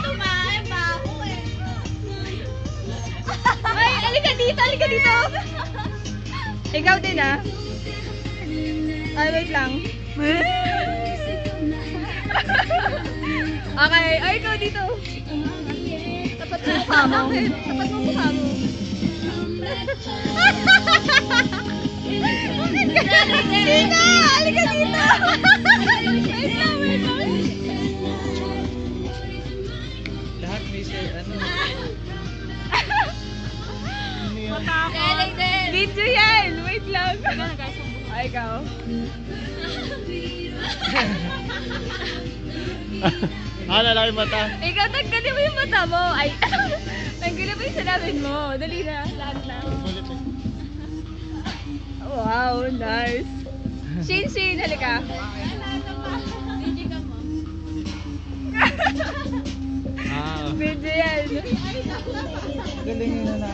tumahay ba ako eh. Ay, halika dito, halika dito. Ikaw din ah. Ay, wait lang. Okay, ay ikaw dito. Tapat mo mukha mo. Tapat mo mukha mo. Dito! Halika dito! Wait lang, wait lang. Lahat may share, ano? Video yan! Wait lang. Ay, ikaw. Lalaki mata. Ikaw, tanggalin mo yung mata mo. Ay, tanggalin mo yung salamin mo. Dali na, lahat na. Ulit eh. Wow, nice. Shin, halika. Video yan. Galing yun na